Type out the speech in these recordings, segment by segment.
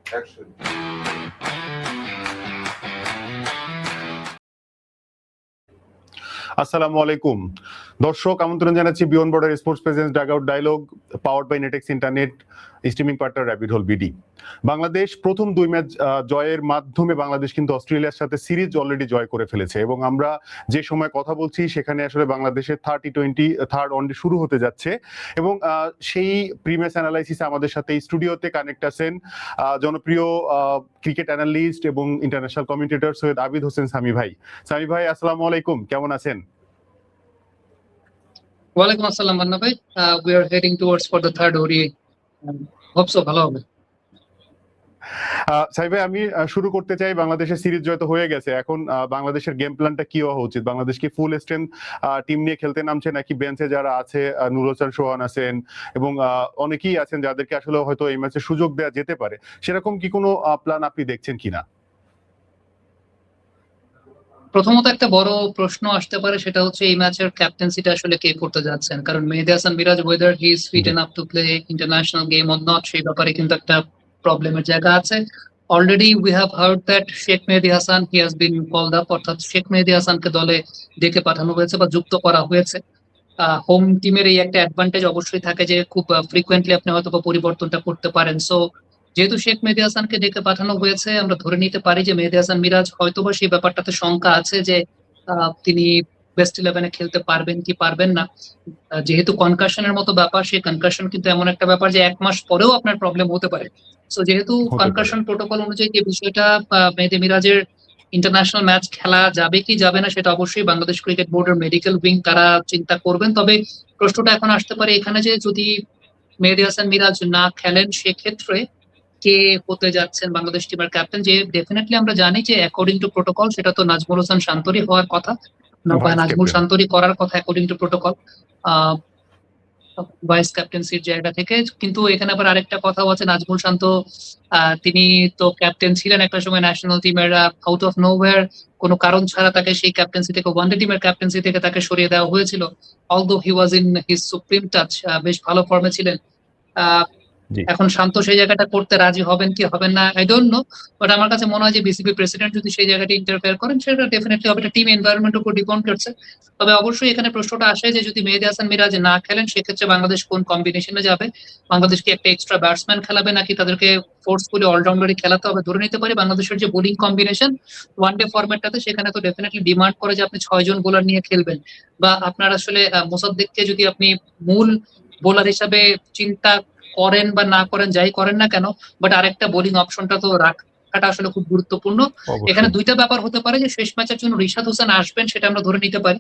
আসসালামু আলাইকুম দর্শক, আমন্ত্রণ জানাচ্ছি beyond border sports presence dugout dialogue powered by Netex internet streaming partner rapid hole BD. Bangladesh প্রথম 2 ম্যাচ জয়ের মাধ্যমে বাংলাদেশ কিন্তু অস্ট্রেলিয়ার সাথে সিরিজ অলরেডি জয় করে ফেলেছে এবং আমরা যে সময় কথা বলছি সেখানে আসলে বাংলাদেশের 30-20 ওয়ানডে শুরু হতে যাচ্ছে এবং সেই প্রিমিয়াস অ্যানালাইসিসে আমাদের সাথে স্টুডিওতে কানেক্ট আছেন জনপ্রিয় ক্রিকেট অ্যানালিস্ট এবং ইন্টারন্যাশনাল কমেন্টেটর সৈয়দ আবিদ হোসেন সামি ভাই। সামি ভাই, আসসালামু আলাইকুম, কেমন আছেন? ওয়ালাইকুম আসসালাম মান্না ভাই। we are heading towards for the third ODI. hope so ভালো হবে। সামি ভাই, আমি শুরু করতে চাই, বাংলাদেশের সিরিজ জয় তো হয়ে গেছে, এখন বাংলাদেশের গেম প্ল্যানটা কি হওয়া উচিত? বাংলাদেশ কি ফুল স্ট্রেংথ টিম নিয়ে খেলতে নামছে নাকি বেঞ্চে যারা আছে নুরুল হাসান সোহান আছেন এবং অনেকেই আছেন যাদেরকে আসলে হয়তো এই ম্যাচে সুযোগ দেওয়া যেতে পারে, সেরকম কি কোনো প্ল্যান আপনি দেখছেন কিনা? প্রথমত একটা বড় প্রশ্ন আসতে পারে, সেটা হচ্ছে এই ম্যাচের ক্যাপ্টেন্সিটা আসলে কে করতে যাচ্ছেন। কারণ Mehedi Hasan Miraz whether he is fit enough to play international game or not, সেই ব্যাপারে কিন্তু একটা প্রবলেমের জায়গা আছে। Already we have heard that Sheikh Mehedi Hasan he has been called up, অর্থাৎ শেখ মেহেদী হাসানকে দলে ডেকে পাঠানো হয়েছে বা যুক্ত করা হয়েছে। হোম টিমের এই একটা অ্যাডভান্টেজ অবশ্যই থাকে যে খুব ফ্রিকোয়েন্টলি আপনি হয়তো পরিবর্তনটা করতে পারেন। সো যেহেতু শেখ মেহেদী হাসানকে ডেকে পাঠানো হয়েছে, আমরা ধরে নিতে পারি যে মেহেদী হাসান মিরাজ হয়তোবা সেই ব্যাপারটাতে শঙ্কা আছে যে তিনি বেস্ট 11-এ খেলতে পারবেন কি পারবেন না। যেহেতু কনকাশনের মতো ব্যাপার, সেই কনকাশন কিন্তু এমন একটা ব্যাপার যে 1 মাস পরেও আপনার প্রবলেম হতে পারে। সো যেহেতু কনকাশন প্রোটোকল অনুযায়ী যে বিষয়টা মেহেদী মিরাজের ইন্টারন্যাশনাল ম্যাচ খেলা যাবে কি যাবে না সেটা অবশ্যই বাংলাদেশ ক্রিকেট বোর্ডের মেডিকেল উইং তারা চিন্তা করবেন। তবে প্রশ্নটা এখন আসতে পারে এখানে যে যদি মেহেদী হাসান মিরাজ না খেলেন সেক্ষেত্রে কে হতে যাচ্ছেন বাংলাদেশ টিমের ক্যাপ্টেন। যে ডেফিনেটলি আমরা জানি যে অ্যাকর্ডিং টু প্রোটোকল সেটা তো নাজমুল হাসান শান্তরি হওয়ার কথা বা নাজমুল শান্তরি করার কথা অ্যাকর্ডিং টু প্রোটোকল ভাইস ক্যাপ্টেন্সির জায়গা থেকে। কিন্তু এখানে আবার আরেকটা কথাও আছে, নাজমুল শান্ত তিনি তো ক্যাপ্টেন ছিলেন একটা সময় ন্যাশনাল টিমের, আউট অফ নোওয়্যার কোনো কারণ ছাড়া তাকে সেই ক্যাপ্টেন্সি থেকে ওয়ানডে টিমের ক্যাপ্টেন্সি থেকে তাকে সরিয়ে দেওয়া হয়েছিল। Although he was in his supreme touch, বেশ ভালো ফর্মে ছিলেন। এখন শান্ত সেই জায়গাটা করতে রাজি হবেন কি হবেন না আই ডোন্ট নো, বাট আমার কাছে মনে হয় যে বিসিবি প্রেসিডেন্ট যদি সেই জায়গাটা ইন্টারফেয়ার করেন সেটা ডেফিনেটলি হবে, টিম এনভায়রনমেন্টের উপর ডিপেন্ড করছে। তবে অবশ্যই এখানে প্রশ্নটা আসে যে যদি মেহেদী হাসান মিরাজ না খেলেন সেক্ষেত্রে বাংলাদেশ কোন কম্বিনেশনে যাবে? বাংলাদেশ কি একটা এক্সট্রা ব্যাটসম্যান খেলাবে নাকি তাদেরকে ফোর্সফুলি অলরাউন্ডারই খেলাতে হবে? ধরে নিতে পারি বাংলাদেশের যে বোলিং কম্বিনেশন ওয়ানডে ফরম্যাটটাতে, সেখানে তো ডেফিনেটলি ডিমান্ড করে যে আপনি 6 জন বোলার নিয়ে খেলবেন, বা আপনার আসলে মোসাদ্দেককে যদি আপনি মূল বোলার হিসাবে চিন্তা করেন বা না করেন, যাই করেন না কেন, বাট আরেকটা বোলিং অপশনটা তো রাখাটা আসলে খুব গুরুত্বপূর্ণ। এখানে দুইটা ব্যাপার হতে পারে যে শেষ ম্যাচের জন্য রিশাদ হোসেন আসবেন, সেটা আমরা ধরে নিতে পারি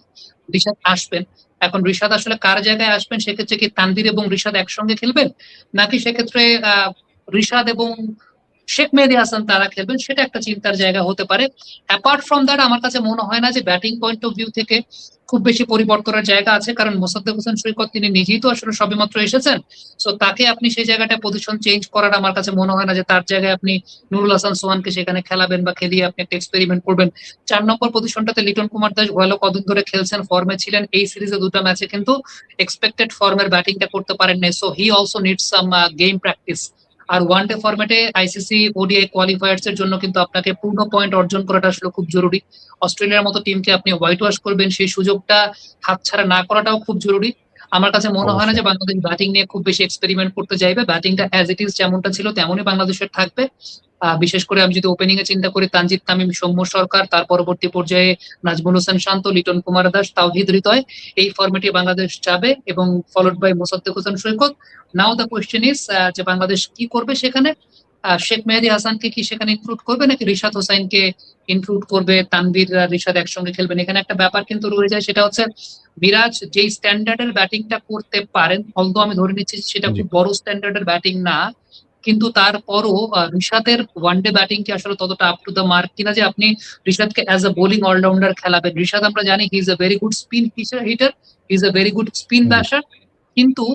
রিশাদ আসবেন। এখন রিশাদ আসলে কার জায়গায় আসবেন, সেক্ষেত্রে কি তানভীর এবং রিশাদ একসঙ্গে খেলবেন নাকি সেক্ষেত্রে রিশাদ এবং শেখ মেহেদী হাসান তারা খেলবেন, সেটা একটা চিন্তার জায়গা হতে পারে। অ্যাপার্ট ফ্রম দ্যাট আমার কাছে মনে হয় না যে ব্যাটিং পয়েন্ট অফ ভিউ থেকে খুব বেশি পরিবর্তনের জায়গা আছে, কারণ মোসাদ্দেক হোসেন সৈকত তিনি নিজেই তো আসলে সবেমাত্র এসেছেন। সো তাকে আপনি সেই জায়গাটায় পজিশন চেঞ্জ করার আমার কাছে মনে হয় না যে তার জায়গায় আপনি নুরুল হাসান সোহানকে সেখানে খেলাবেন বা খেলিয়ে আপনি একটা এক্সপেরিমেন্ট করবেন। 4 নম্বর পজিশনটাতে লিটন কুমার দাস ভালো কদিন ধরে খেলছেন, ফর্মে ছিলেন, এই সিরিজে 2টা ম্যাচে কিন্তু এক্সপেক্টেড ফর্মের ব্যাটিংটা করতে পারেন নাই। So he also needs some game practice. আর ওয়ানডে ফরম্যাটে আইসিসি ওডিআই কোয়ালিফায়ার্স এর জন্য কিন্তু আপনাকে পূর্ণ পয়েন্ট অর্জন করাটা আসলে খুব জরুরি। অস্ট্রেলিয়ার মতো টিমকে আপনি হোয়াইট ওয়াশ করবেন সেই সুযোগটা হাতছাড়া না করাটাও খুব জরুরি। আমার কাছে মনে হয় না যে বাংলাদেশ ব্যাটিং নিয়ে খুব বেশি এক্সপেরিমেন্ট করতে যাইবে। ব্যাটিংটা অ্যাজ ইট ইজ যেমনটা ছিল তেমনই বাংলাদেশের থাকবে। বিশেষ করে আমি যদি ওপেনিং এ চিন্তা করি, তানজিদ তামিম, সৌম্য সরকার, তার পরবর্তী পর্যায়ে নাজমুল হোসেন শান্ত, লিটন কুমার দাস, তাওহিদ হৃদয়, এই ফরম্যাটে বাংলাদেশ যাবে এবং followed by Mosaddek Hossain Saikat. Now the question is যে বাংলাদেশ কি করবে সেখানে? শেখ মেহেদী হাসানকে কি সেখানে ইনক্লুড করবে নাকি রিশাদ হোসাইনকে ইনক্লুড করবে? তানভীর রিশাদ একসঙ্গে খেলবেন, এখানে একটা ব্যাপার কিন্তু রয়ে যায়, সেটা হচ্ছে মিরাজ যেই স্ট্যান্ডার্ডের ব্যাটিংটা করতে পারেন, অলদো আমি ধরে নিচ্ছি সেটা খুব বড় স্ট্যান্ডার্ডের ব্যাটিং না, কিন্তু তারপরও রিশাদের ওয়ানডে ব্যাটিং কি আসলে ততটা আপ টু দ্য মার্ক কিনা যে আপনি রিশাদকে অ্যাজ এ বোলিং অলরাউন্ডার খেলাবেন? রিশাদ আমরা জানি he is a very good spin hitter, he is a very good spin basher, কিন্তু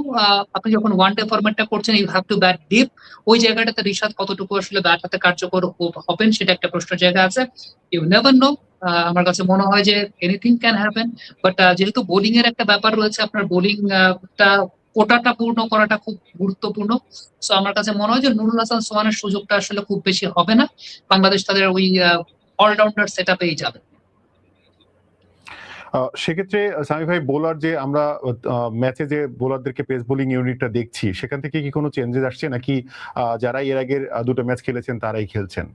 আপনি যখন ওয়ানডে ফরম্যাটটা করছেন you have to bat deep. ওই জায়গাটাতে রিশাদ কতটুকু আসলে ব্যাট হাতে কার্যকর হবেন সেটা একটা প্রশ্নের জায়গা আছে। You never know. আমার কাছে মনে হয় যে এনিথিং ক্যান হ্যাপেন, বাট যেহেতু বোলিং এর একটা ব্যাপার রয়েছে, আপনার বোলিং টা কোটাটা পূর্ণ করাটা খুব গুরুত্বপূর্ণ। সো আমার কাছে মনে হয় যে নুরুল হাসান সোহানের সুযোগটা আসলে খুব বেশি হবে না, বাংলাদেশ তাদের ওই অলরাউন্ডার সেট আপেই যাবে। সেক্ষেত্রে সামি ভাই, বোলার যে আমরা ম্যাচে যে বোলারদেরকে পেস বোলিং ইউনিটটা দেখছি, সেখান থেকে কি কোনো চেঞ্জেস আসছে, নাকি যারা এর আগের দুটো ম্যাচ খেলেছেন তারাই খেলছেন?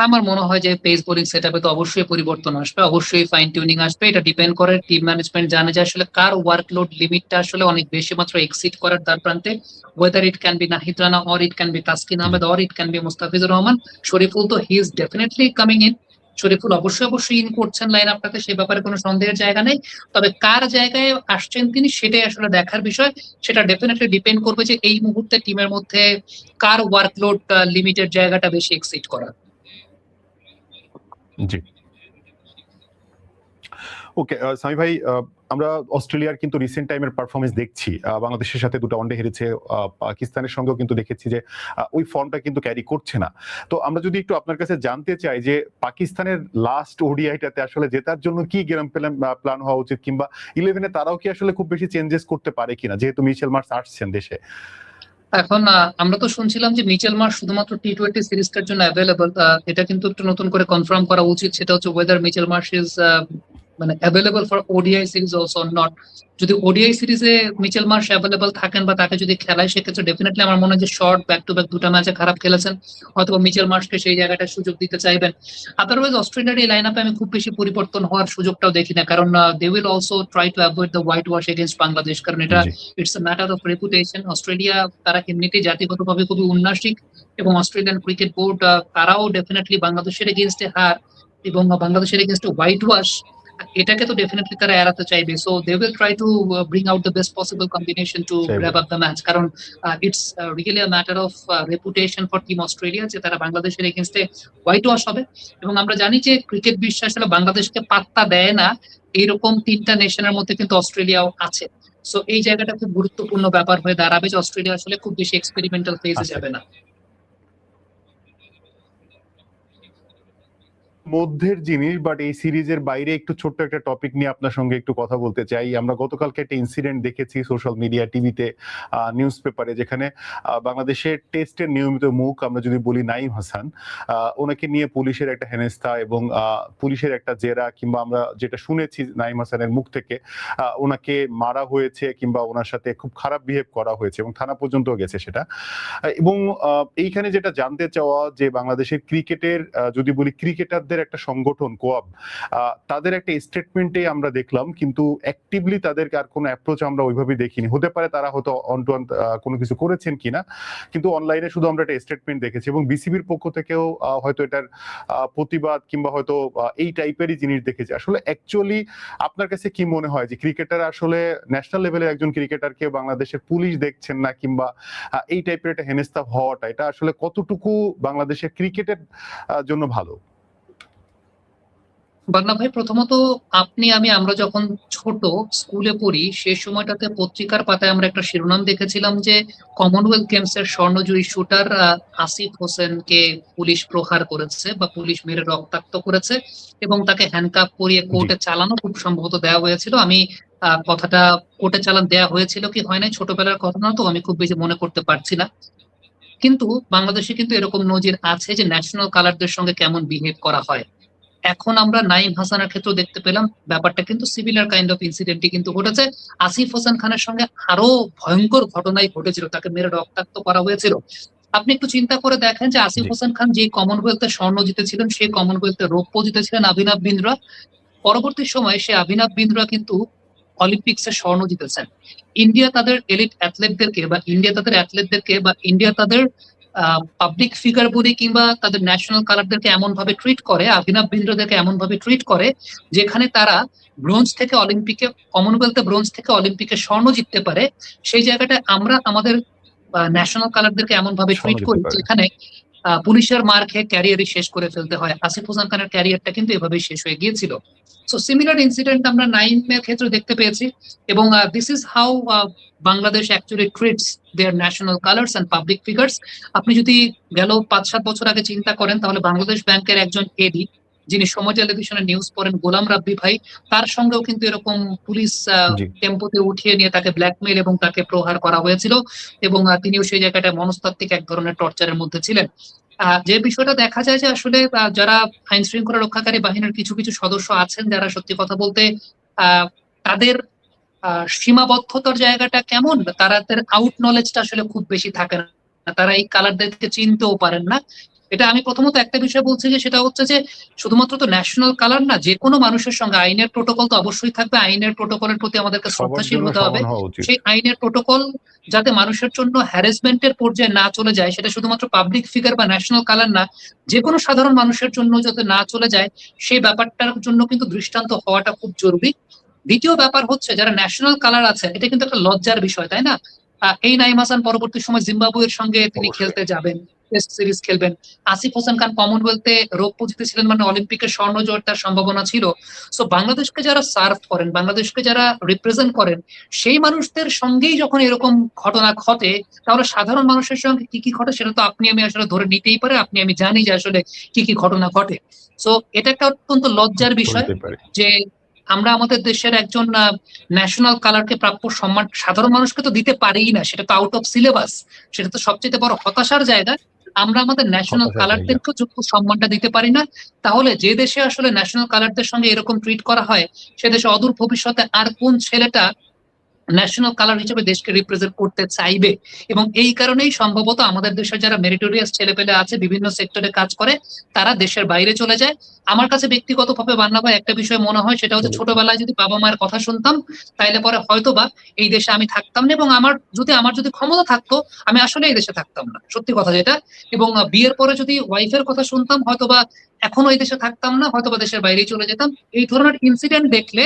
আমার মনে হয় যে পেস বোলিং সেটআপে তো অবশ্যই পরিবর্তন আসবে, অবশ্যই ফাইন টিউনিং আসবে। এটা ডিপেন্ড করে টিম ম্যানেজমেন্ট জানে যে আসলে কার ওয়ার্কলোড লিমিটটা আসলে অনেক বেশি মাত্র এক্সিড করার দ্বার প্রান্তে, whether it can be Nahid Rana, or it can be Taskin ji. Ahmed, or it can be Mustafizur Rahman. Shoriful তো he is definitely coming in, Shoriful অবশ্যই ইন করছেন লাইন আপটাতে, সে ব্যাপারে কোনো সন্দেহের জায়গা নেই। তবে কার জায়গায় আসছেন তিনি সেটাই আসলে দেখার বিষয়। সেটা ডেফিনেটলি ডিপেন্ড করবে যে এই মুহূর্তে টিমের মধ্যে কার ওয়ার্কলোড লিমিটের জায়গাটা বেশি এক্সিড করা। জি। ওকে সামি ভাই, আমরা অস্ট্রেলিয়ার কিন্তু রিসেন্ট টাইমের পারফরমেন্স দেখছি। বাংলাদেশের সাথে দুটো ওয়ানডে হেরেছে, পাকিস্তানের সঙ্গেও কিন্তু দেখেছি যে ওই ফর্মটা কিন্তু ক্যারি করছে না। তো আমরা যদি একটু আপনার কাছে জানতে চাই যে পাকিস্তানের লাস্ট ওডিআইটাতে আসলে জেতার জন্য কি গেম প্ল্যান হওয়া উচিত, কিংবা 11-এ তারাও কি আসলে খুব বেশি চেঞ্জেস করতে পারে কিনা, যেহেতু মিচেল মার্শ আসছেন দেশে? এখন আমরা তো শুনছিলাম যে মিচেল মার্শ শুধুমাত্র টি-20 সিরিজটার জন্য অ্যাভেলেবল। এটা কিন্তু একটু নতুন করে কনফার্ম করা উচিত, সেটা হচ্ছে ওয়েদার মিচেল মার্শ ইজ মানে available for ODI series also not. যদি ওডিআই সিরিজে মিচেল মার্শ অ্যাভেলেবল থাকেন বা তাকে যদি খেলায়, সেক্ষেত্রে ডেফিনেটলি আমার মনে হয় যে শর্ট ব্যাক টু ব্যাক দুটো ম্যাচে খারাপ খেলেছেন, অথবা মিচেল মার্শকে সেই জায়গাটা সুযোগ দিতে চাইবেন। আদারওয়াইজ অস্ট্রেলিয়ার এই লাইন আপে আমি খুব বেশি পরিবর্তন হওয়ার সুযোগটাও দেখি না, কারণ they will also try to avoid the whitewash against Bangladesh, কারণ এটা জি। It's a matter of reputation. Australia তারা এমনিতেই জাতিগতভাবে খুবই উন্নাসিক, এবং অস্ট্রেলিয়ান ক্রিকেট বোর্ড তারাও ডেফিনেটলি বাংলাদেশের এগেইনস্টে হার এবং বাংলাদেশের এগেইনস্টে হোয়াইট ওয়াশ, এটাকে তো ডেফিনেটলি তারা এড়াতে চাইবে। So they will try to bring out the best possible combination to সেভাবে। র্যাপ আপ দ্য ম্যাচ, কারণ it's really a matter of reputation for team Australia যে তারা বাংলাদেশের এগেইনস্টে হোয়াইট ওয়াশ হবে। এবং আমরা জানি যে ক্রিকেট বিশ্ব আসলে বাংলাদেশকে পাত্তা দেয় না, এইরকম তিনটা নেশনের মধ্যে কিন্তু অস্ট্রেলিয়াও আছে। সো এই জায়গাটা খুব গুরুত্বপূর্ণ ব্যাপার হয়ে দাঁড়াবে যে অস্ট্রেলিয়া আসলে খুব বেশি এক্সপেরিমেন্টাল ফেজে আছে। যাবে না। মধ্যের জিনিস, বাট এই সিরিজের বাইরে একটু ছোট্ট একটা টপিক নিয়ে আপনার সঙ্গে একটু কথা বলতে চাই। আমরা গতকালকে একটা ইনসিডেন্ট দেখেছি সোশ্যাল মিডিয়া, টিভিতে, নিউজ পেপারে, যেখানে বাংলাদেশের টেস্টের নিয়মিত মুখ আমরা যদি বলি নাঈম হাসান, ওনাকে নিয়ে পুলিশের একটা হেনস্থা এবং পুলিশের একটা জেরা, কিংবা আমরা যেটা শুনেছি নাঈম হাসানের মুখ থেকে ওনাকে মারা হয়েছে কিংবা ওনার সাথে খুব খারাপ বিহেভ করা হয়েছে এবং থানা পর্যন্ত গেছে সেটা। এবং এইখানে যেটা জানতে চাওয়া যে বাংলাদেশের ক্রিকেটের যদি বলি ক্রিকেটারদের একটা সংগঠন কোয়াব, তাদের একটা স্টেটমেন্টে আমরা দেখলাম, কিন্তু অ্যাক্টিভলি তাদেরকে আর কোনো অ্যাপ্রোচ আমরা ওইভাবে দেখিনি। হতে পারে তারা হয়তো অন টু অন কোনো কিছু করেছেন কিনা, কিন্তু অনলাইনে শুধু আমরা একটা স্টেটমেন্ট দেখেছি এবং বিসিবির পক্ষ থেকেও হয়তো এটার প্রতিবাদ কিংবা হয়তো এই টাইপেরই জিনিস দেখেছি। আসলে অ্যাকচুয়ালি আপনার কাছে কি মনে হয় যে ক্রিকেটার আসলে ন্যাশনাল লেভেলের একজন ক্রিকেটারকে বাংলাদেশের পুলিশ দেখছেন না, কিংবা এই টাইপের একটা হেনস্থা হওয়াটা এটা আসলে কতটুকু বাংলাদেশের ক্রিকেটের জন্য ভালো? বাংলা ভাই, প্রথমত আমরা যখন ছোট স্কুলে পড়ি সেই সময়টাতে পত্রিকার পাতায় আমরা একটা শিরোনাম দেখেছিলাম যে কমনওয়েলথ গেমস এর স্বর্ণজয়ী শুটার আসিফ হোসেনকে পুলিশ প্রহার করেছে বা পুলিশ মেরে রক্তাক্ত করেছে, এবং তাকে হ্যান্ডকাপ করিয়ে জি। কোর্টে চালানো খুব সম্ভবত দেওয়া হয়েছিল। আমি কথাটা কোর্টে চালান দেওয়া হয়েছিল কি হয় নাই, ছোটবেলার ঘটনা তো আমি খুব বেশি মনে করতে পারছি না। কিন্তু বাংলাদেশে কিন্তু এরকম নজির আছে যে ন্যাশনাল কালারদের সঙ্গে কেমন বিহেভ করা হয়। এখন আমরা নাইম হাসানের ক্ষেত্রে দেখতে পেলাম ব্যাপারটা কিন্তু সিমিলার কাইন্ড অফ ইনসিডেন্টই কিন্তু ঘটেছে। আসিফ হোসেন খানের সঙ্গে আরো ভয়ঙ্কর ঘটনাই ঘটেছিল, তাকে মেরে রক্তাক্ত করা হয়েছিল। আপনি একটু চিন্তা করে দেখেন যে আসিফ জি। হোসেন খান যে কমনওয়েলথে স্বর্ণ জিতেছিলেন, সেই কমনওয়েলথে রৌপ্য জিতেছিলেন অভিনব বিন্দ্রা। পরবর্তী সময়ে সে অভিনব বিন্দ্রা কিন্তু অলিম্পিক্সে স্বর্ণ জিতেছেন। ইন্ডিয়া তাদের এলিট অ্যাথলেটদেরকে বা ইন্ডিয়া তাদের পাবলিক ফিগার বলি কিংবা তাদের ন্যাশনাল কালারদেরকে এমন ভাবে ট্রিট করে, অভিনব বিন্দ্রাদেরকে এমন ভাবে ট্রিট করে যেখানে তারা ব্রোঞ্জ থেকে অলিম্পিকে, কমনওয়েলথে ব্রোঞ্জ থেকে অলিম্পিকে স্বর্ণ জিততে পারে। সেই জায়গাটা আমরা আমাদের ন্যাশনাল কালারদেরকে এমন ভাবে স্বর্ণ ট্রিট দিতে করি পারে। যেখানে পুলিশের মার খেয়ে ক্যারিয়ারই শেষ করে ফেলতে হয়। আসিফ হোসেন খানের ক্যারিয়ারটা কিন্তু এভাবেই শেষ হয়ে গিয়েছিল। সো সিমিলার ইনসিডেন্ট আমরা নাইমের ক্ষেত্রে দেখতে পেয়েছি, এবং this is how Bangladesh actually treats their national colours and public figures. আপনি যদি গেল 5-7 বছর আগে চিন্তা করেন, তাহলে বাংলাদেশ ব্যাংকের একজন এডি যিনি সময় টেলিভিশনের নিউজ পড়েন গোলাম রাব্বি ভাই, তার সঙ্গেও কিন্তু এরকম পুলিশ জি। টেম্পোতে উঠিয়ে নিয়ে তাকে ব্ল্যাকমেইল এবং তাকে প্রহার করা হয়েছিল, এবং তিনিও সেই জায়গাটা মনস্তাত্ত্বিক এক ধরনের টর্চারের মধ্যে ছিলেন। যে বিষয়টা দেখা যায় যে আসলে যারা আইন শৃঙ্খলা রক্ষাকারী বাহিনীর কিছু কিছু সদস্য আছেন যারা সত্যি কথা বলতে আহ তাদের সীমাবদ্ধতার জায়গাটা কেমন, তাদের আউট নলেজটা আসলে খুব বেশি থাকে না, তারা এই কালারদেরকে চিনতেও পারেন না। এটা আমি প্রথমত একটা বিষয় বলছি যে সেটা হচ্ছে যে শুধুমাত্র তো ন্যাশনাল কালার না, যে কোনো মানুষের সঙ্গে আইনের প্রোটোকল তো অবশ্যই থাকবে, আইনের প্রোটোকলের প্রতি আমাদেরকে সবার শ্রদ্ধাশীল জন্য হতে হবে। সমান হওয়া উচিত। সেই আইনের প্রোটোকল যাতে মানুষের জন্য হ্যারাসমেন্টের পর্যায়ে না চলে যায়, সেটা শুধুমাত্র পাবলিক ফিগার বা ন্যাশনাল কালার না, যে কোনো সাধারণ মানুষের জন্য যাতে না চলে যায়, সেই ব্যাপারটার জন্য কিন্তু দৃষ্টান্ত হওয়াটা খুব জরুরি। দ্বিতীয় ব্যাপার হচ্ছে যারা ন্যাশনাল কালার আছে, এটা কিন্তু একটা লজ্জার বিষয়, তাই না? এই নাইম হাসান পরবর্তী সময় জিম্বাবুয়ের সঙ্গে তিনি অবশ্যই। খেলতে যাবেন, টেস্ট সিরিজ খেলবেন। আসিফ হোসেন খান কমনওয়েলথে রৌপ্য জিতেছিলেন, মানে অলিম্পিকের স্বর্ণ জয়ের তার সম্ভাবনা ছিল। সো বাংলাদেশকে যারা সার্ভ করেন, বাংলাদেশকে যারা রিপ্রেজেন্ট করেন, সেই মানুষদের সঙ্গেই যখন এরকম ঘটনা ঘটে, তাহলে সাধারণ মানুষের সঙ্গে কি কি ঘটে সেটা তো আপনি আমি আসলে ধরে নিতেই পারে, আপনি আমি জানি যে আসলে কি কি ঘটনা ঘটে। সো এটা একটা অত্যন্ত লজ্জার বিষয় বলতে পারি। যে আমরা আমাদের দেশের একজন ন্যাশনাল কালারকে প্রাপ্য সম্মান সাধারণ মানুষকে তো দিতে পারিই না, সেটা তো আউট অফ সিলেবাস। সেটা তো সবচেয়ে বড় হতাশার জায়গা। আমরা আমাদের ন্যাশনাল হতাশার জায়গা। কালারদেরকেও যোগ্য সম্মানটা দিতে পারি না। তাহলে যে দেশে আসলে ন্যাশনাল কালারদের সঙ্গে এরকম ট্রিট করা হয়, সে দেশে অদূর ভবিষ্যতে আর কোন ছেলেটা ন্যাশনাল কালার হিসেবে দেশকে রিপ্রেজেন্ট করতে চাইবে? এবং এই কারণেই সম্ভবত আমাদের দেশের যারা মেরিটোরিয়াস ছেলেপেলে আছে, বিভিন্ন সেক্টরে কাজ করে, তারা দেশের বাইরে চলে যায়। আমার কাছে ব্যক্তিগতভাবে বান্না ভাই একটা বিষয় মনে হয়, সেটা হচ্ছে ছোটবেলায় যদি বাবা মায়ের কথা শুনতাম, তাইলে পরে হয়তোবা এই দেশে আমি থাকতাম না, এবং আমার যদি ক্ষমতা থাকতো, আমি আসলে এই দেশে থাকতাম না, সত্যি কথা যেটা। এবং বিয়ের পরে যদি ওয়াইফের কথা শুনতাম, হয়তোবা এখনো এই দেশে থাকতাম না, হয়তোবা দেশের বাইরেই চলে যেতাম। এই ধরনের ইনসিডেন্ট দেখলে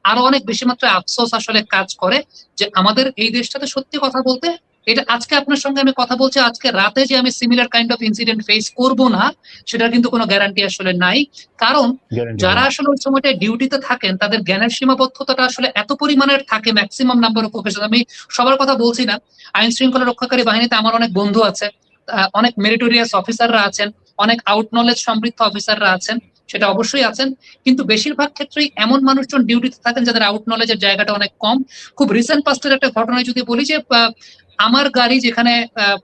আরো অনেক বেশি মাত্রায় আফসোস আসলে কাজ করে যে আমাদের এই দেশটাতে সত্যি কথা বলতে, এটা আজকে আপনার সঙ্গে আমি কথা বলছি, আজকে রাতে যে আমি similar kind of incident face করব না, সেটার কিন্তু কোনো গ্যারান্টি আসলে নাই। কারণ গ্যারান্টি যারা নেই। আসলে ওই সময়টায় ডিউটিতে থাকেন, তাদের জ্ঞানের সীমাবদ্ধতাটা আসলে এত পরিমাণের থাকে, ম্যাক্সিমাম নাম্বার অফ অফিসার, আমি সবার কথা বলছি না, আইন শৃঙ্খলা রক্ষাকারী বাহিনীতে আমার অনেক বন্ধু আছে, অনেক মেরিটোরিয়াস অফিসাররা আছেন, অনেক আউট নলেজ সমৃদ্ধ অফিসাররা আছেন, সেটা অবশ্যই আছেন। কিন্তু বেশিরভাগ ক্ষেত্রেই এমন মানুষজন ডিউটিতে থাকেন যাদের আউট নলেজের জায়গাটা অনেক কম। খুব রিসেন্ট পাস্টের একটা ঘটনায় যদি বলি যে আমার গাড়ি যেখানে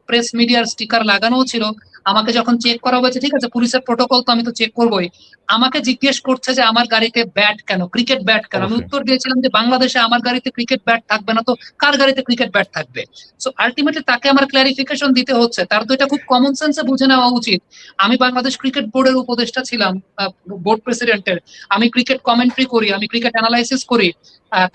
প্রেস মিডিয়ার স্টিকার লাগানো ছিল, আমাকে যখন চেক করা হয়েছে, ঠিক আছে পুলিশের প্রোটোকল তো আমি তো চেক করবোই, আমাকে জিজ্ঞেস করছে যে আমার গাড়িতে ব্যাট কেন, ক্রিকেট ব্যাট কেন। আমি অবশ্যই। উত্তর দিয়েছিলাম যে বাংলাদেশে আমার গাড়িতে ক্রিকেট ব্যাট থাকবে না তো কার গাড়িতে ক্রিকেট ব্যাট থাকবে? সো আলটিমেটলি তাকে আমার ক্লারিফিকেশন দিতে হচ্ছে, তার তো এটা খুব কমন সেন্সে বুঝে নেওয়া উচিত। আমি বাংলাদেশ ক্রিকেট বোর্ডের উপদেষ্টা ছিলাম, বোর্ড প্রেসিডেন্টের, আমি ক্রিকেট কমেন্ট্রি করি, আমি ক্রিকেট অ্যানালাইসিস করি।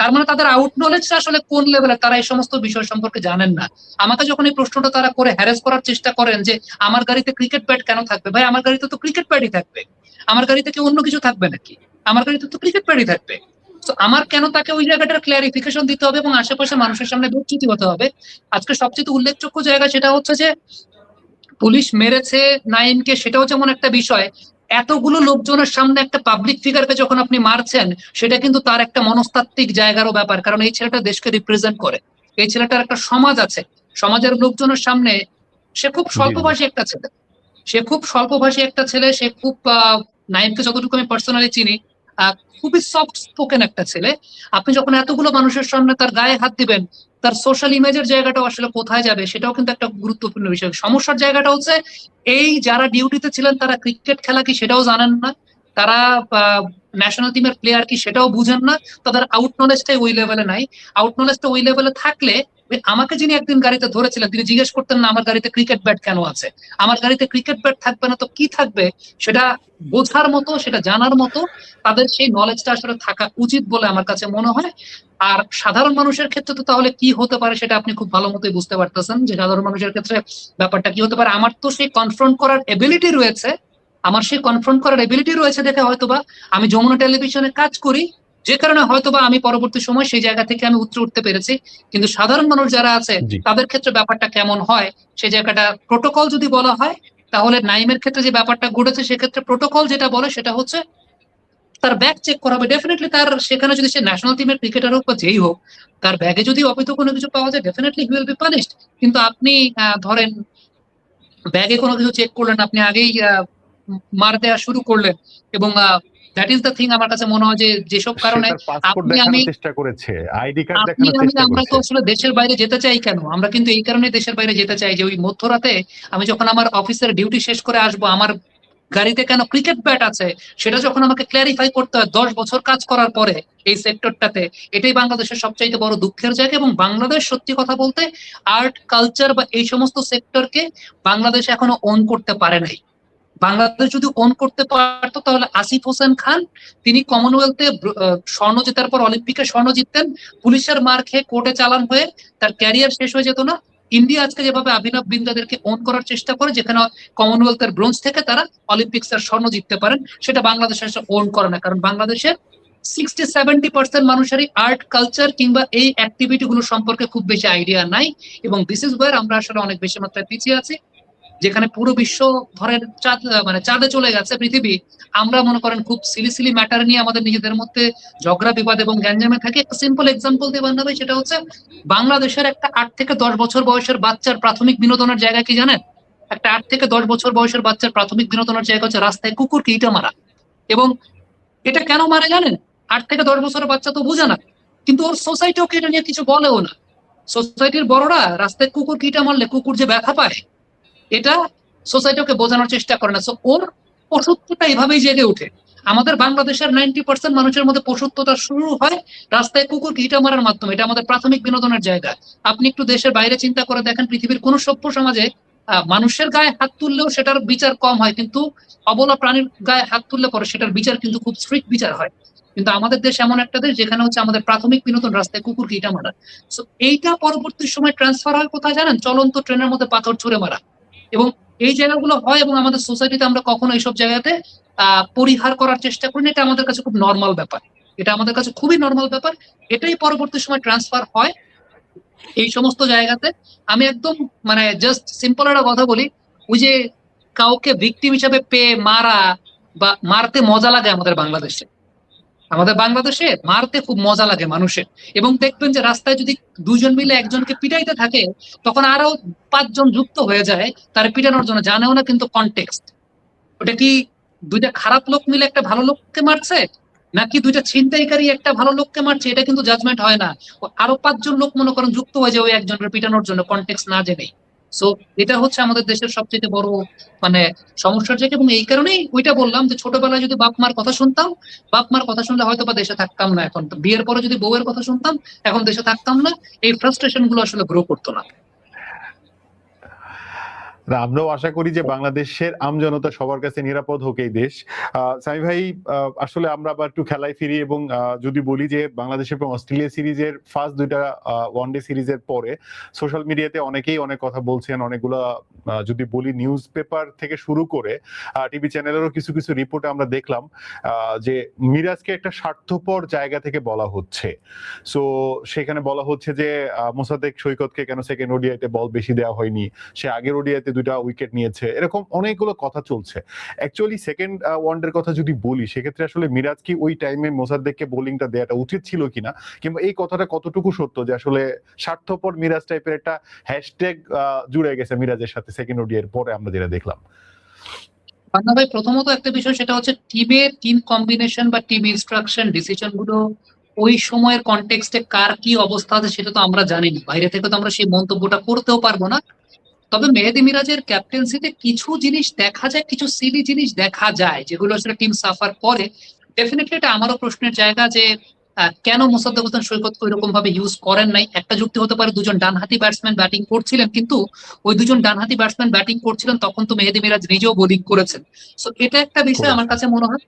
তার মানে তাদের আউট নলেজটা আসলে কোন লেভেলের, তারা এই সমস্ত বিষয় সম্পর্কে জানেন না। আমাকে যখন এই প্রশ্নটা তারা করে হ্যারাস করার চেষ্টা করেন যে আমার গাড়িতে ক্রিকেট ব্যাট কেন থাকবে, ভাই আমার গাড়িতে তো ক্রিকেট ব্যাটই থাকবে, আমার গাড়িতে কি অন্য কিছু থাকবে নাকি? আমার গাড়িতে তো ক্রিকেট ব্যাটই থাকবে। তো আমার কেন তাকে ওই জায়গাটার ক্লারিফিকেশন দিতে হবে এবং আশেপাশে মানুষের সামনে বিচ্যুতি হতে হবে? আজকে সবচেয়ে উল্লেখযোগ্য জায়গা সেটা হচ্ছে যে পুলিশ মেরেছে নাইমকে, সেটাও যেমন একটা বিষয়, এতগুলো লোকজনের সামনে একটা পাবলিক ফিগারকে যখন আপনি মারছেন, সেটা কিন্তু তার একটা মনস্তাত্ত্বিক জায়গারও ব্যাপার, কারণ এই ছেলেটা দেশকে রিপ্রেজেন্ট করে, এই ছেলেটার একটা সমাজ আছে, সমাজের লোকজনের সামনে সে খুব জি, জি। স্বল্পভাষী একটা ছেলে, সে খুব স্বল্পভাষী একটা ছেলে, সে খুব নাইমকে যতটুকু আমি পার্সোনালি চিনি, খুবই সফট স্পোকেন একটা ছেলে। আপনি যখন এতগুলো মানুষের সামনে তার গায়ে হাত দিবেন, তার সোশ্যাল ইমেজের জায়গাটাও আসলে কোথায় যাবে, সেটাও কিন্তু একটা গুরুত্বপূর্ণ বিষয়। সমস্যার জায়গাটা হচ্ছে এই যারা ডিউটিতে ছিলেন তারা ক্রিকেট খেলা কি সেটাও জানেন না, তারা ন্যাশনাল টিমের প্লেয়ার কি সেটাও বুঝেন না, তাদের আউট নলেজটাই ওই লেভেলে নাই। আউট নলেজটা ওই লেভেলে থাকলে আমাকে যিনি একদিন গাড়িতে ধরেছিলেন, তিনি জিজ্ঞেস করতেন না আমার গাড়িতে ক্রিকেট ব্যাট কেন আছে, আমার গাড়িতে ক্রিকেট ব্যাট থাকবে না তো কি থাকবে, সেটা বোঝার মতো, সেটা জানার মতো তাদের সেই নলেজটা আসলে থাকা উচিত বলে আমার কাছে মনে হয়। আর সাধারণ মানুষের ক্ষেত্রে তো তাহলে কি হতে পারে সেটা আপনি খুব ভালো মতোই বুঝতে পারতেছেন যে সাধারণ মানুষের ক্ষেত্রে ব্যাপারটা কি হতে পারে। আমার তো সেই কনফ্রন্ট করার এবিলিটি রয়েছে, আমার সেই কনফ্রন্ট করার এবিলিটি রয়েছে দেখে হয়তোবা আমি যমুনা টেলিভিশনে কাজ করি, যে কারণে হয়তোবা আমি পরবর্তী সময় সেই জায়গা থেকে আমি উতরে উঠতে পেরেছি। কিন্তু সাধারণ মানুষ যারা আছে জি। তাদের ক্ষেত্রে ব্যাপারটা কেমন হয়, সেই জায়গাটা প্রোটোকল যদি বলা হয়, তাহলে নাইমের ক্ষেত্রে যে ব্যাপারটা ঘটেছে সেক্ষেত্রে প্রোটোকল যেটা বলে সেটা হচ্ছে তার ব্যাগ চেক করা হবে। ডেফিনেটলি তার সেখানে যদি সে ন্যাশনাল টিমের ক্রিকেটার হোক বা যেই হোক, তার ব্যাগে যদি অবৈধ কোনো কিছু পাওয়া যায়, definitely he will be punished. কিন্তু আপনি ধরেন ব্যাগে কোনো কিছু চেক করলেন, আপনি আগেই মার দেওয়া শুরু করলেন। এবং দ্যাট ইজ দ্য থিং, আমার কাছে মনে হয় যে যেসব সে কারণে তার পাসপোর্ট আপনি আমি দেখানোর চেষ্টা করেছে, আইডি কার্ড আপনি দেখানোর আমি চেষ্টা আমরা তো করছে। আসলে দেশের বাইরে যেতে চাই কেন? আমরা কিন্তু এই কারণে দেশের বাইরে যেতে চাই যে ওই মধ্যরাতে আমি যখন আমার অফিসের ডিউটি শেষ করে আসবো, আমার গাড়িতে কেন ক্রিকেট ব্যাট আছে সেটা যখন আমাকে ক্ল্যারিফাই করতে হয় 10 বছর কাজ করার পরে এই সেক্টরটাতে। এটাই বাংলাদেশের সবচাইতে বড় দুঃখের জায়গা। এবং বাংলাদেশ সত্যি কথা বলতে আর্ট, কালচার বা এই সমস্ত সেক্টরকে বাংলাদেশ এখনো ওন করতে পারে নাই। বাংলাদেশ যদি ওন করতে পারতো তাহলে আসিফ হোসেন খান তিনি কমনওয়েলথে স্বর্ণ জেতার পর অলিম্পিকে স্বর্ণ জিততেন, পুলিশের মার খেয়ে কোর্টে চালান হয়ে তার ক্যারিয়ার শেষ হয়ে যেত না। ইন্ডিয়া আজকে যেভাবে অভিনব বিন্দাদেরকে ওন করার চেষ্টা করে, যেখানে কমনওয়েলথের ব্রোঞ্জ থেকে তারা অলিম্পিক্সের স্বর্ণ জিততে পারেন, সেটা বাংলাদেশের ওন করে না। কারণ বাংলাদেশের 60-70% মানুষেরই আর্ট, কালচার কিংবা এই অ্যাক্টিভিটি গুলো সম্পর্কে খুব বেশি আইডিয়া নাই। এবং দিস ইজ ওয়ার আমরা আসলে অনেক বেশি মাত্রায় পিছিয়ে আছি। যেখানে পুরো বিশ্ব ধরেন চাঁদ, মানে চাঁদে চলে গেছে পৃথিবী, আমরা মনে করেন খুব সিলি সিলি ম্যাটার নিয়ে আমাদের নিজেদের মধ্যে ঝগড়া বিবাদ এবং গ্যাঞ্জামে থাকি। একটা সিম্পল এক্সাম্পল দিয়ে বান্ধব, সেটা হচ্ছে বাংলাদেশের একটা 8 থেকে 10 বছর বয়সের বাচ্চার প্রাথমিক বিনোদনের জায়গা কি জানেন? একটা 8 থেকে 10 বছর বয়সের বাচ্চার প্রাথমিক বিনোদনের জায়গা হচ্ছে রাস্তায় কুকুরকে ইটা মারা। এবং এটা কেন মারে জানেন? 8 থেকে 10 বছরের বাচ্চা তো বুঝে না, কিন্তু ওর সোসাইটি ওকে এটা নিয়ে কিছু বলেও না। সোসাইটির বড়রা রাস্তায় কুকুরকে ইটা মারলে কুকুর যে ব্যথা পায়, এটা সোসাইটি ওকে বোঝানোর চেষ্টা করে না। সো ওর পশুত্বটা এইভাবেই জেগে ওঠে। আমাদের বাংলাদেশের 90% মানুষের মধ্যে পশুত্বটা শুরু হয় রাস্তায় কুকুরকে ইটা মারার মাধ্যমে। এটা আমাদের প্রাথমিক বিনোদনের জায়গা। আপনি একটু দেশের বাইরে চিন্তা করে দেখেন, পৃথিবীর কোন সভ্য সমাজে মানুষের গায়ে হাত তুললেও সেটার বিচার কম হয়, কিন্তু অবলা প্রাণীর গায়ে হাত তুললে পরে সেটার বিচার কিন্তু খুব স্ট্রিক্ট বিচার হয়। কিন্তু আমাদের দেশ এমন একটা দেশ যেখানে হচ্ছে আমাদের প্রাথমিক বিনোদন রাস্তায় কুকুরকে ইটা মারা। সো এইটা পরবর্তী সময় ট্রান্সফার হয় কোথায় জানেন? চলন্ত ট্রেনের মধ্যে পাথর ছুঁড়ে মারা। এবং এই জায়গাগুলো হয়, এবং আমাদের সোসাইটিতে আমরা কখনো এইসব জায়গাতে পরিহার করার চেষ্টা করি না। এটা আমাদের কাছে খুব নর্মাল ব্যাপার, এটা আমাদের কাছে খুবই নর্মাল ব্যাপার। এটাই পরবর্তী সময় ট্রান্সফার হয় এই সমস্ত জায়গাতে। আমি একদম মানে জাস্ট সিম্পল একটা কথা বলি, ওই যে কাউকে ভিকটিম হিসাবে পেয়ে মারা বা মারতে মজা লাগে আমাদের বাংলাদেশে। আমাদের বাংলাদেশে মারতে খুব মজা লাগে মানুষের। এবং দেখবেন যে রাস্তায় যদি দুজন মিলে একজনকে পিটাইতে থাকে, তখন আরো 5 জন যুক্ত হয়ে যায় তার পিটানোর জন্য, জানেও না কিন্তু কনটেক্সট। ওটা কি দুইটা খারাপ লোক মিলে একটা ভালো লোককে মারছে, নাকি দুইটা ছিনতাইকারী একটা ভালো লোককে মারছে, এটা কিন্তু জাজমেন্ট হয় না। আরো 5 জন লোক মনে করেন যুক্ত হয়ে যায় ওই একজনের পিটানোর জন্য, কনটেক্সট না জেনেই। সো এটা হচ্ছে আমাদের দেশের সবচেয়ে বড় মানে সমস্যার জায়গা। এবং এই কারণেই ওইটা বললাম যে ছোটবেলায় যদি বাপ মার কথা শুনতাম, বাপ মার কথা শুনলে হয়তো বা দেশে থাকতাম না। এখন বিয়ের পরে যদি বউয়ের কথা শুনতাম, এখন দেশে থাকতাম না। এই ফ্রাস্ট্রেশন গুলো আসলে গ্রো করতো না। আমরাও আশা করি যে বাংলাদেশের আমজনতা সবার কাছে নিরাপদ হোক এই দেশ। সামি ভাই, আসলে আমরা আবার একটু খেলায় ফিরি এবং যদি বলি যে বাংলাদেশ এবং অস্ট্রেলিয়া সিরিজের ফার্স্ট দুইটা ওয়ানডে সিরিজের পরে সোশ্যাল মিডিয়াতে অনেকেই অনেক কথা বলছেন। অনেকগুলো যদি বলি নিউজ পেপার থেকে শুরু করে টিভি চ্যানেলেরও কিছু কিছু রিপোর্টে আমরা দেখলাম যে মিরাজকে একটা স্বার্থপর জায়গা থেকে বলা হচ্ছে। সো সেখানে বলা হচ্ছে যে মোসাদ্দেক সৈকতকে কেন সেকেন্ড ওডিআইতে বল বেশি দেওয়া হয়নি, সে আগের ওডিআইতে 2টা উইকেট নিয়েছে, এরকম অনেকগুলো কথা চলছে। অ্যাকচুয়ালি সেকেন্ড ওয়ানডের কথা যদি বলি, সেক্ষেত্রে আসলে মিরাজ কি ওই টাইমে মোসাদ্দেককে বোলিংটা দেওয়াটা উচিত ছিল কিনা, কিংবা এই কথাটা কতটুকু সত্য যে আসলে স্বার্থপর মিরাজ টাইপের একটা হ্যাশট্যাগ জুড়ে গেছে মিরাজের সাথে সেকেন্ড ওডিআইয়ের পরে আমরা যেটা দেখলাম। পান্না ভাই, প্রথমত একটা বিষয়, সেটা হচ্ছে টিম কম্বিনেশন বা টিম ইনস্ট্রাকশন ডিসিশন গুলো ওই সময়ের কনটেক্সটে কার কি অবস্থা আছে সেটা তো আমরা জানি না, বাইরে থেকে তো আমরা সেই মন্তব্যটা করতেও পারবো না। তবে মেহেদী মিরাজের ক্যাপ্টেন্সিতে কিছু জিনিস দেখা যায়, কিছু সিলি জিনিস দেখা যায় যেগুলো আসলে টিম সাফার করে। ডেফিনেটলি এটা আমারও প্রশ্নের জায়গা যে কেন মোসাদ্দেক হোসেন সৈকতকে ওইরকম ভাবে ইউজ করেন নাই। একটা যুক্তি হতে পারে, দুজন ডানহাতি ব্যাটসম্যান ব্যাটিং করছিলেন, কিন্তু ওই দুজন ডানহাতি ব্যাটসম্যান ব্যাটিং করছিলেন তখন তো মেহেদী মিরাজ নিজেও বোলিং করেছেন। সো এটা একটা বিষয় আমার কাছে মনে হয়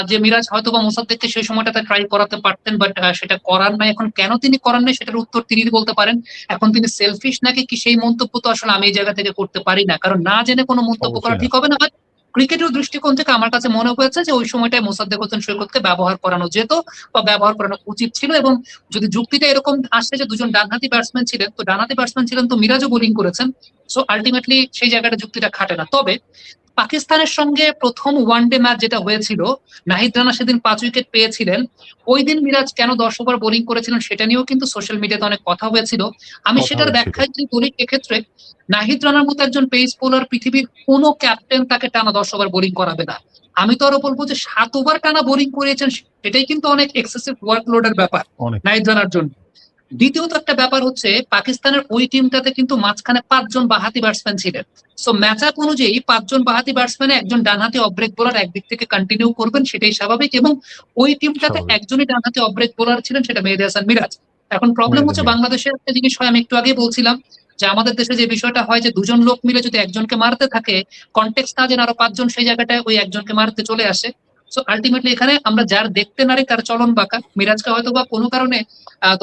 যে মিরাজ হয়তো বা মোসাদ্দেককে সেই সময়টাতে ট্রাই করাতে পারতেন, বাট সেটা করার নাই। এখন কেন তিনি করার নাই সেটার উত্তর তিনি বলতে পারেন। এখন তিনি সেলফিশ নাকি কি সেই মন্তব্য তো আসলে আমি এই জায়গা থেকে করতে পারি না, কারণ না জেনে কোনো মন্তব্য করা ঠিক হবে না। বাট ক্রিকেটের দৃষ্টিকোণ থেকে আমার কাছে মনে হয়েছে যে ওই সময়টায় মোসাদ্দেক হোসেন সৈকতকে ব্যবহার করানো যেত বা ব্যবহার করানো উচিত ছিল। এবং যদি যুক্তিটা এরকম আসছে যে দুজন ডানহাতি ব্যাটসম্যান ছিলেন, তো ডানহাতি ব্যাটসম্যান ছিলেন তো মিরাজও বোলিং করেছেন, সো আলটিমেটলি সেই জায়গাটা যুক্তিটা খাটে না। তবে পাকিস্তানের সঙ্গে প্রথম ওয়ানডে ম্যাচ যেটা হয়েছিল, নাহিদ রানা সেদিন 5 উইকেট পেয়েছিলেন। ওই দিন মিরাজ কেন 10 ওভার বোলিং করেছিলেন সেটা নিয়েও কিন্তু সোশ্যাল মিডিয়াতে অনেক কথা হয়েছিল। আমি কথা সেটার হয়েছিল। ব্যাখ্যা যদি বলি, এক্ষেত্রে নাহিদ রানার মতো একজন পেস বোলার পৃথিবীর কোনো ক্যাপ্টেন তাকে টানা 10 ওভার বোলিং করাবে না। আমি তো আরো বলবো যে 7 ওভার টানা বোলিং করিয়েছেন, সেটাই কিন্তু অনেক এক্সেসিভ ওয়ার্কলোডের ব্যাপার অনেক। নাহিদ রানার জন্য। দ্বিতীয়ত একটা ব্যাপার হচ্ছে, পাকিস্তানের ওই টিমটাতে কিন্তু মাঝখানে 5 জন বাঁহাতি ব্যাটসম্যান ছিলেন। সো ম্যাচ আপ অনুযায়ী 5 জন বাঁহাতি ব্যাটসম্যানে একজন ডানহাতি অফ ব্রেক বোলার একদিক থেকে কন্টিনিউ করবেন, সেটাই স্বাভাবিক। এবং ওই টিমটাতে স্বাভাবিক। একজনই ডানহাতি অফ ব্রেক বোলার ছিলেন, সেটা মেহেদী হাসান মিরাজ। এখন প্রবলেম মেহেদী হচ্ছে মিরাজ। বাংলাদেশের একটা জিনিস হয়, আমি একটু আগে বলছিলাম যে আমাদের দেশে যে বিষয়টা হয় যে দুজন লোক মিলে যদি একজনকে মারতে থাকে, কনটেক্সট না যেন আরো 5 জন সেই জায়গাটায় ওই একজনকে মারতে চলে আসে। সো আলটিমেটলি এখানে আমরা যার দেখতে নারী তার চলন বাঁকা। মিরাজকে হয়তো বা কোনো কারণে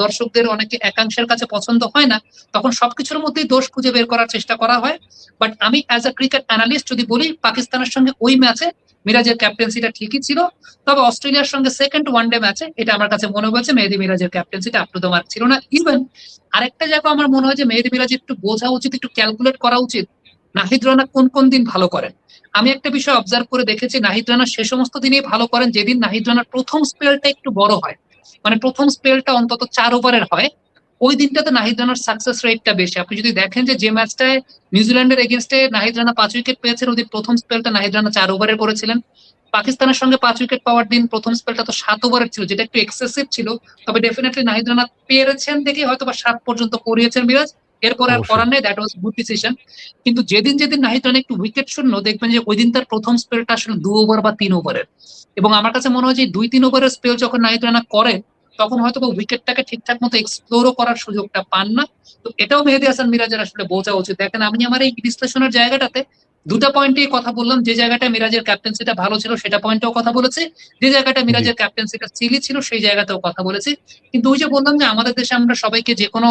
দর্শকদের অনেকে একাংশের কাছে পছন্দ হয় না, তখন সবকিছুর মধ্যেই দোষ খুঁজে বের করার চেষ্টা করা হয়। বাট আমি অ্যাজ আ ক্রিকেট অ্যানালিস্ট যদি বলি, পাকিস্তানের সঙ্গে ওই ম্যাচে মিরাজের ক্যাপ্টেন্সিটা ঠিকই ছিল। তবে অস্ট্রেলিয়ার সঙ্গে সেকেন্ড ওয়ানডে ম্যাচে এটা আমার কাছে মনে হয়েছে মেহেদী মিরাজের ক্যাপ্টেন্সিটা আপ টু দ্য মার্ক ছিল না। ইভেন আরেকটা জায়গা আমার মনে হয় যে মেহেদী মিরাজ একটু বোঝা উচিত, একটু ক্যালকুলেট করা উচিত নাহিদ রানা কোন কোন দিন ভালো করেন। আমি একটা বিষয় অবজার্ভ করে দেখেছি, নাহিদ রানা সে সমস্ত দিনেই ভালো করেন যেদিন নাহিদ রানার প্রথম স্পেলটা একটু বড় হয়, মানে প্রথম স্পেলটা অন্তত 4 ওভারের হয়। ওই দিনটাতে নাহিদ রানার সাকসেস রেটটা বেশি। আপনি যদি দেখেন যে ম্যাচটায় নিউজিল্যান্ডের এগেনস্টে নাহিদ রানা 5 উইকেট পেয়েছেন, ওদিন প্রথম স্পেলটা নাহিদ রানা 4 ওভারের করেছিলেন। পাকিস্তানের সঙ্গে 5 উইকেট পাওয়ার দিন প্রথম স্পেলটা তো 7 ওভারের ছিল, যেটা একটু এক্সেসিভ ছিল। তবে ডেফিনেটলি নাহিদ রানা পেরেছেন দেখে হয়তো বা 7 পর্যন্ত করিয়েছেন মিরাজ। এরপরে আর অবশ্যই। করার নেই, দ্যাট ওয়াজ গুড ডিসিশন। কিন্তু যেদিন যেদিন নাহিদ রানা একটু উইকেট শূন্য, দেখবেন যে ওই দিন তার প্রথম স্পেলটা আসলে 2 ওভার বা 3 ওভারের। এবং আমার কাছে মনে হয় যে 2-3 ওভারের স্পেল যখন নাহিদ রানা করেন, তখন হয়তো বা উইকেটটাকে ঠিকঠাক মতো এক্সপ্লোরও করার সুযোগটা পান না। তো এটাও মেহেদী হাসান মিরাজের আসলে বোঝা উচিত। দেখেন, আমি আমার এই বিশ্লেষণের জায়গাটাতে দুটা পয়েন্টেই কথা বললাম। যে জায়গাটা মিরাজের ক্যাপ্টেন্সিটা ভালো ছিল সেটা পয়েন্টেও কথা বলেছি, যে জায়গাটা জি। মিরাজের ক্যাপ্টেন্সিটা সিলি ছিল সেই জায়গাতেও কথা বলেছি। কিন্তু ওই যে বললাম যে আমাদের দেশে আমরা সবাইকে যে কোনো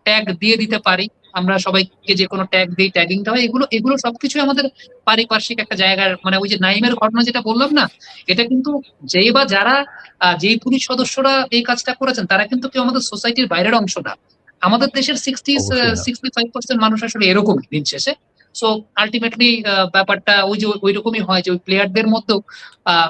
ট্যাগ দিয়ে দিতে পারি, আমরা সবাইকে যে কোনো ট্যাগ দিই, ট্যাগিংটা হয়, এগুলো এগুলো সবকিছু আমাদের পারিপার্শ্বিক একটা জায়গার, মানে ওই যে নাইমের ঘটনা যেটা বললাম না, এটা কিন্তু যেই বা যারা যেই পুলিশ সদস্যরা এই কাজটা করেছেন তারা কিন্তু কেউ আমাদের সোসাইটির বাইরের অংশ না। আমাদের দেশের অবশ্যই না। 65% মানুষ আসলে এরকমই দিন শেষে। সো আলটিমেটলি ব্যাপারটা ওই যে ওই রকমই হয় যে ওই প্লেয়ারদের মধ্যেও আহ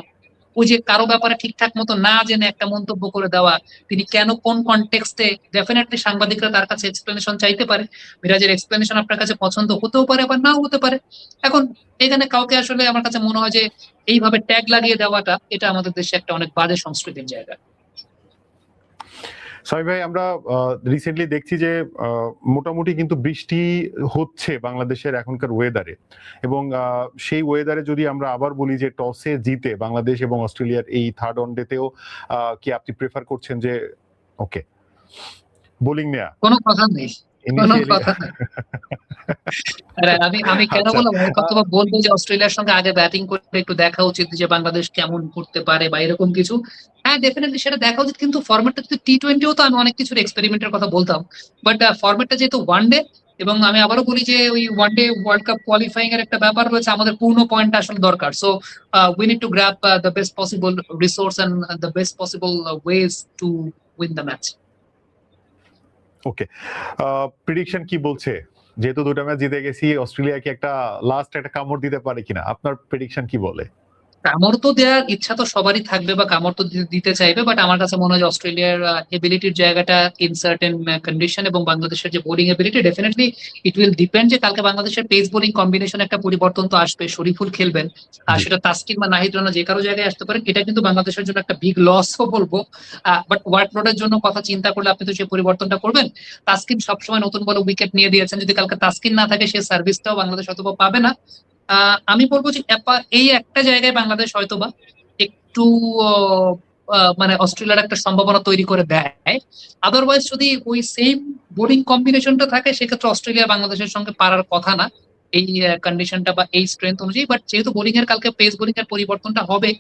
ওই যে কারো ব্যাপারে ঠিকঠাক মতো না জেনে একটা মন্তব্য করে দেওয়া, তিনি কেন কোন কনটেক্সটে, ডেফিনেটলি সাংবাদিকরা তার কাছে এক্সপ্লেনেশন চাইতে পারে। মিরাজের এক্সপ্লেনেশন আপনার কাছে পছন্দ হতেও পারে আবার নাও হতে পারে। এখন এখানে কাউকে আসলে আমার কাছে মনে হয় যে এইভাবে ট্যাগ লাগিয়ে দেওয়াটা, এটা আমাদের দেশে একটা অনেক বাজে সংস্কৃতির জায়গা। সামি ভাই, আমরা রিসেন্টলি দেখছি যে মোটামুটি কিন্তু বৃষ্টি হচ্ছে বাংলাদেশের এখনকার ওয়েদারে, এবং সেই ওয়েদারে যদি আমরা আবার বলি যে টসে জিতে বাংলাদেশ এবং অস্ট্রেলিয়ার এই থার্ড ওয়ানডেতেও কি আপনি প্রেফার করছেন যে ওকে বোলিং নেয়া কোনো কথা নেই, কোনো ইনিশিয়ালি? কথা নেই। আরে আমি আমি কেন আচ্ছা। বললাম, আমি হয়তো বা বলবো যে অস্ট্রেলিয়ার সঙ্গে আগে ব্যাটিং করে একটু দেখা উচিত যে বাংলাদেশ কেমন করতে পারে বা এরকম কিছু। হ্যাঁ, ডেফিনেটলি সেটা দেখা উচিত, কিন্তু ফরম্যাটটা যদি টি-20ও তো আমি অনেক কিছুর এক্সপেরিমেন্টের কথা বলতাম। বাট ফরম্যাটটা যেহেতু ওয়ানডে, এবং আমি আবারও বলি যে ওই ওয়ানডে ওয়ার্ল্ড কাপ কোয়ালিফাইং এর একটা ব্যাপার রয়েছে, আমাদের পূর্ণ পয়েন্ট আসলে দরকার। So we need to grab the best possible resource and the best possible ways to win the match. Okay, prediction কি বলছে? যেহেতু দুটো ম্যাচ জিতে গেছি, অস্ট্রেলিয়া কি একটা লাস্ট একটা কামড় দিতে পারে কিনা? আপনার প্রেডিকশন কি বলে? কামড় তো দেওয়ার ইচ্ছা তো সবারই থাকবে বা কামড় তো দিতে চাইবে, বাট আমার কাছে মনে হয় যে অস্ট্রেলিয়ার এবিলিটির জায়গাটা ইন সার্টেন কন্ডিশন, এবং বাংলাদেশের যে bowling ability, definitely it will depend যে কালকে বাংলাদেশের পেস বোলিং কম্বিনেশন একটা পরিবর্তন তো আসবে। শরীফুল খেলবেন, আর জি। সেটা তাসকিন বা নাহিদ রানা যে কারো জায়গায় আসতে পারে, এটা কিন্তু বাংলাদেশের জন্য একটা বিগ লসও বলবো। বাট ওয়ার্কলোডের জন্য কথা চিন্তা করলে আপনি তো সেই পরিবর্তনটা করবেন। তাসকিন সবসময় নতুন বলে উইকেট নিয়ে দিয়েছেন, যদি কালকে তাসকিন না থাকে সেই সার্ভিসটাও বাংলাদেশ হয়তো পাবে না। আমি বলবো যে এই একটা জায়গায় বাংলাদেশ হয়তোবা একটু আহ, মানে অস্ট্রেলিয়ার একটা সম্ভাবনা তৈরি করে দেয়। আদারওয়াইজ যদি ওই সেম বোলিং কম্বিনেশনটা থাকে, সেক্ষেত্রে অস্ট্রেলিয়া বাংলাদেশের সঙ্গে পারার কথা না এই কন্ডিশনটা বা এই স্ট্রেংথ অনুযায়ী। বাট যেহেতু বোলিং এর কালকে পেস বোলিং এর পরিবর্তনটা হবে,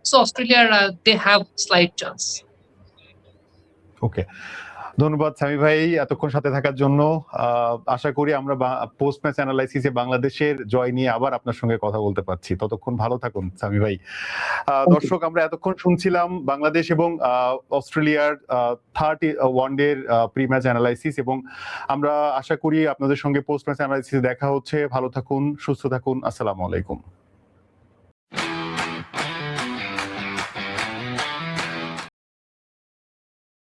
সো অস্ট্রেলিয়ার দে হ্যাভ স্লাইট চান্স। ওকে, ধন্যবাদ সামি ভাই এতক্ষণ সাথে থাকার জন্য। আশা করি আমরা পোস্ট ম্যাচ অ্যানালাইসিসে বাংলাদেশের জয় নিয়ে আবার আপনার সঙ্গে কথা বলতে পারছি। ততক্ষণ ভালো থাকুন সামি ভাই। দর্শক, আমরা এতক্ষণ শুনছিলাম বাংলাদেশ এবং অস্ট্রেলিয়ার থার্ড ওয়ানডের প্রি ম্যাচ অ্যানালাইসিস, এবং আমরা আশা করি আপনাদের সঙ্গে পোস্ট ম্যাচ অ্যানালাইসিসে দেখা হচ্ছে। ভালো থাকুন, সুস্থ থাকুন, আসসালামু আলাইকুম।